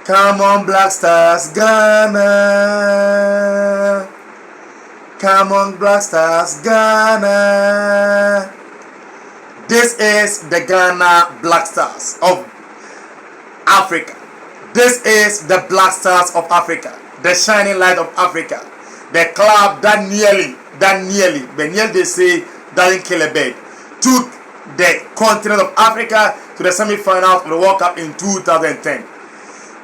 Come on, Black Stars, Ghana. Come on, Black Stars, Ghana. This is the Ghana Black Stars of Africa. This is the Black Stars of Africa, the shining light of Africa, the club that nearly, but nearly they say doesn't kill a bird, took the continent of Africa to the semi-finals of the World Cup in 2010.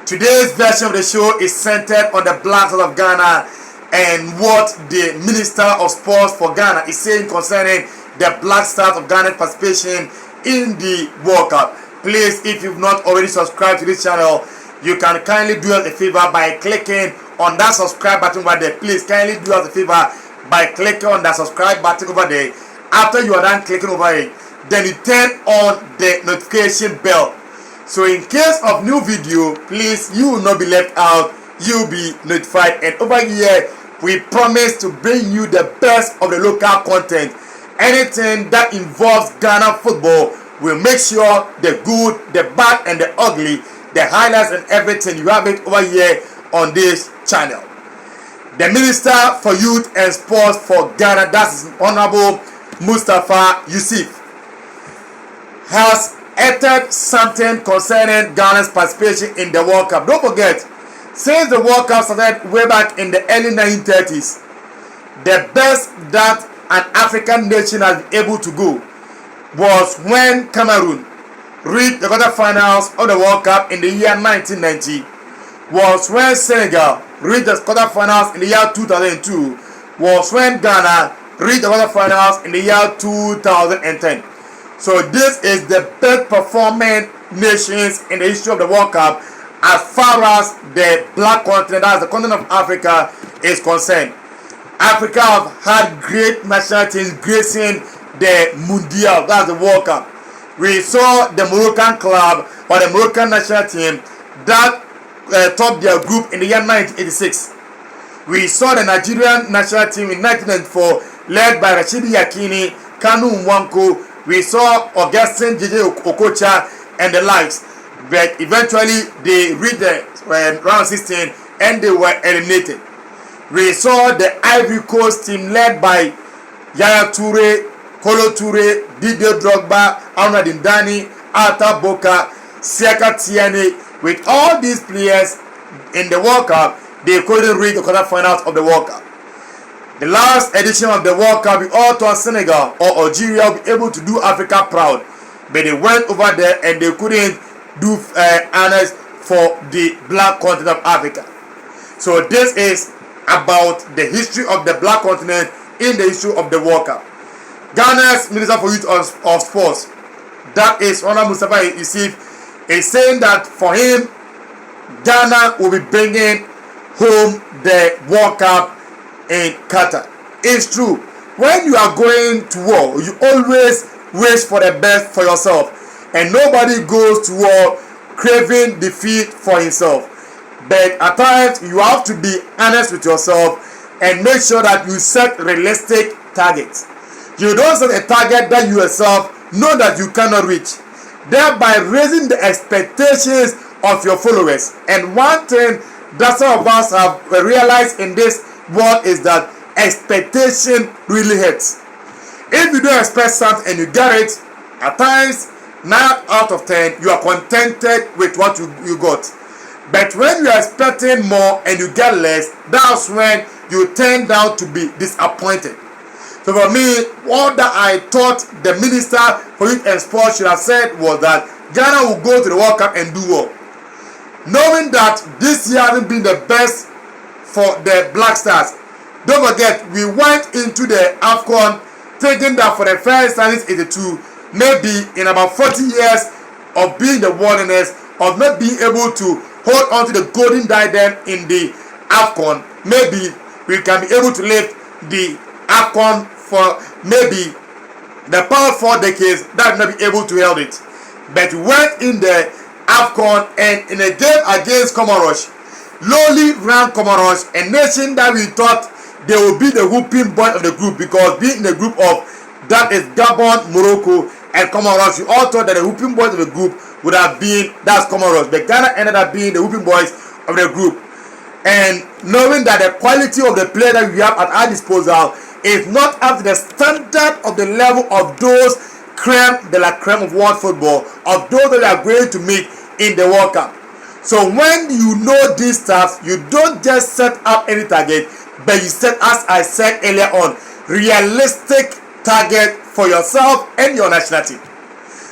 Today's version of the show is centered on the Black Stars of Ghana and what the Minister of Sports for Ghana is saying concerning the Black Stars of Ghana's participation in the World Cup. Please, if you've not already subscribed to this channel, you can kindly do us a favor by clicking on that subscribe button over there. Please kindly do us a favor by clicking on that subscribe button over there. After you are done clicking over it, then you turn on the notification bell. So in case of new video, please, you will not be left out. You'll be notified. And over here, we promise to bring you the best of the local content. Anything that involves Ghana football, we'll make sure the good, the bad, and the ugly, the highlights and everything, you have it over here on this channel. The Minister for Youth and Sports for Ghana, that's Honorable Mustafa Yusuf, has uttered something concerning Ghana's participation in the World Cup. Don't forget, since the World Cup started way back in the early 1930s, the best that an African nation has been able to go was when Cameroon reached the quarterfinals of the World Cup in the year 1990, was when Senegal reached the quarterfinals in the year 2002, was when Ghana reached the quarterfinals in the year 2010. So this is the best performing nations in the history of the World Cup as far as the black continent, as the continent of Africa is concerned. Africa have had great national teams gracing the Mundial, that's the World Cup. We saw the Moroccan club or the Moroccan national team that topped their group in the year 1986. We saw the Nigerian national team in 1994 led by Rashidi Yakini, Kanu Nwankwo. We saw Augustine J.J. Okocha and the likes. But eventually they reached the round 16 and they were eliminated. We saw the Ivory Coast team led by Yaya Toure, Kolo Toure, Didier Drogba, Arnaud Dindani, Ata Boka, Siaka Tiane. With all these players in the World Cup, they couldn't reach the quarterfinals of the World Cup. The last edition of the World Cup, we all thought Senegal or Algeria would be able to do Africa proud. But they went over there and they couldn't do honors for the black continent of Africa. So this is about the history of the black continent in the history of the World Cup. Ghana's Minister for Youth of Sports, that is Honorable Mustafa Yusuf, is saying that for him, Ghana will be bringing home the World Cup in Qatar. It's true. When you are going to war, you always wish for the best for yourself. And nobody goes to war craving defeat for himself. But at times, you have to be honest with yourself and make sure that you set realistic targets. You don't set a target that you yourself know that you cannot reach, thereby raising the expectations of your followers. And one thing that some of us have realized in this world is that expectation really hurts. If you don't expect something and you get it, at times 9 out of 10 you are contented with what you got. But when you are expecting more and you get less, that's when you turn down to be disappointed. So for me, what that I thought the Minister for Youth and Sports should have said was that Ghana will go to the World Cup and do well. Knowing that this year hasn't been the best for the Black Stars. Don't forget, we went into the AFCON thinking that for the first time in 1982, maybe in about 40 years of being the wilderness, of not being able to hold on to the golden diadem in the AFCON, maybe we can be able to lift the AFCON for maybe the past 4 decades that will not be able to hold it. But we went in the AFCON and in a game against Comoros, lowly ranked Comoros, a nation that we thought they will be the whooping boy of the group, because being in the group of that is Gabon, Morocco, and Comoros, we all thought that the whooping boys of the group would have been, that's Comoros. But Ghana ended up being the whooping boys of the group. And knowing that the quality of the player that we have at our disposal is not up to the standard of the level of those creme de la creme of world football, of those that are going to meet in the World Cup. So when you know these stuff, you don't just set up any target, but you set, as I said earlier on, realistic target for yourself and your national team.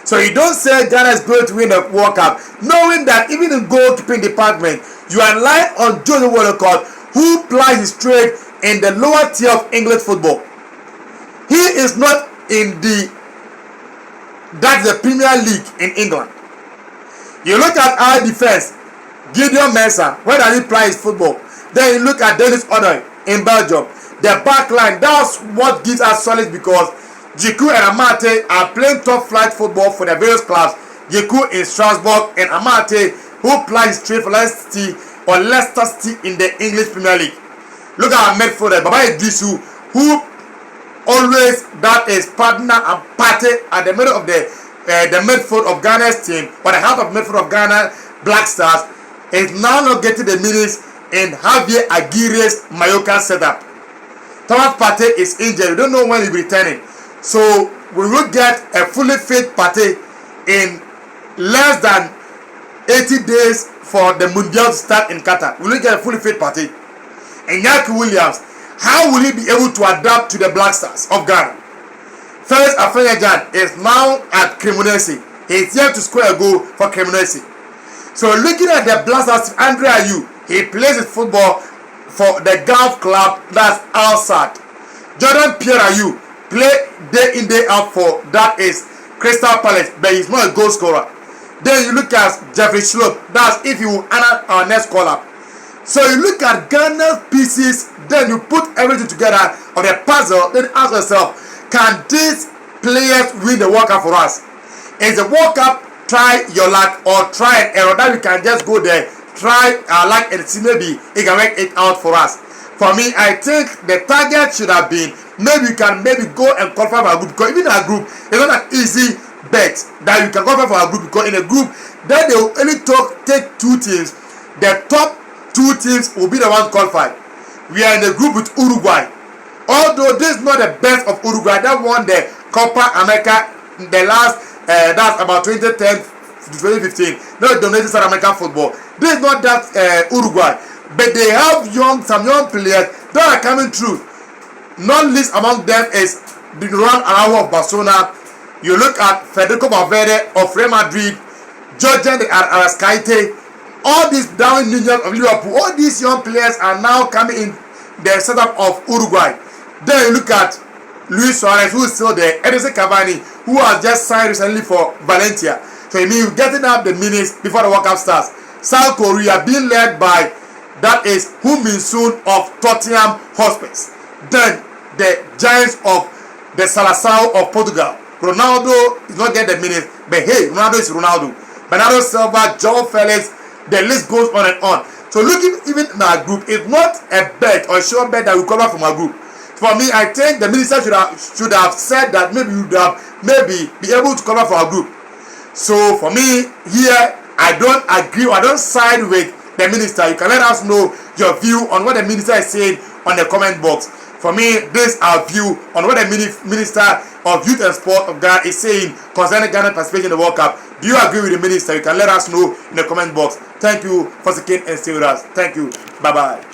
So you don't say Ghana is going to win the World Cup, knowing that even in goalkeeping department, you are relying on Jose Wollacott, who plies his trade in the lower tier of English football. He is not in that's the Premier League in England. You look at our defense, Gideon Mensah, where does he play his football? Then you look at Dennis Odoi in Belgium. The back line, that's what gives us solace, because Jiku and Amate are playing top flight football for the various clubs. Jiku in Strasbourg and Amate, who plays straight for Leicester City or Leicester City in the English Premier League. Look at our midfielder, Baba Idrisu, who always, that is partner and party at the middle of the midfield of Ghana's team, or the heart of midfield of Ghana Black Stars, is now not getting the minutes in Javier Aguirre's Mallorca setup. Thomas Partey is injured. We don't know when he'll be returning. So we will get a fully fit Partey in less than 80 days for the Mundial to start in Qatar. We will get a fully fit Partey. And Yaki Williams, how will he be able to adapt to the Black Stars of Ghana? Felix Afenyajan is now at Cremonese. He is here to score a goal for Cremonese. So looking at the Black Stars, Andre Ayew, he plays his football for the golf club, that's Al Sadd. Jordan Pierre-Ayew play day in day out for, that is Crystal Palace, but he's not a goal scorer. Then you look at Jeffrey Schlupp, that's if you honor our next call-up. So you look at Ghana's pieces, then you put everything together of the puzzle, then ask yourself, can these players win the World Cup for us? Is the World Cup try your luck or try an error that we can just go there, try our luck and see maybe it can make it out for us? For me, I think the target should have been, maybe we can go and qualify for our group, because even our group is not an easy bet that you can qualify for our group, because in a group then they will only take two teams. The top two teams will be the ones qualified. We are in a group with Uruguay. Although this is not the best of Uruguay, that won the Copa America in the last that's about 2010 to 2015. Not dominating South American football. This is not that Uruguay, but they have some young players that are coming through. Not least among them is the Ronald Araujo of Barcelona. You look at Federico Valverde of Real Madrid, Georgian Arrascaite, all these down Indians of Liverpool. All these young players are now coming in the setup of Uruguay. Then you look at Luis Suarez, who is still there, Edison Cavani, who has just signed recently for Valencia. So you mean getting up the minutes before the World Cup starts. South Korea being led by, that is Heung-min Son of Tottenham Hotspur. Then the giants of the Seleção of Portugal. Ronaldo is not getting the minutes, but hey, Ronaldo is Ronaldo. Bernardo Silva, João Felix, the list goes on and on. So looking even in our group, it's not a bet or a sure bet that we cover from our group. For me, I think the minister should have said that maybe we would have be able to cover for our group. So for me here, I don't agree, or I don't side with the minister. You can let us know your view on what the minister is saying on the comment box. For me, this is our view on what the minister of Youth and Sport of Ghana is saying concerning Ghana's participation in the World Cup. Do you agree with the minister? You can let us know in the comment box. Thank you for sticking and staying with us. Thank you. Bye-bye.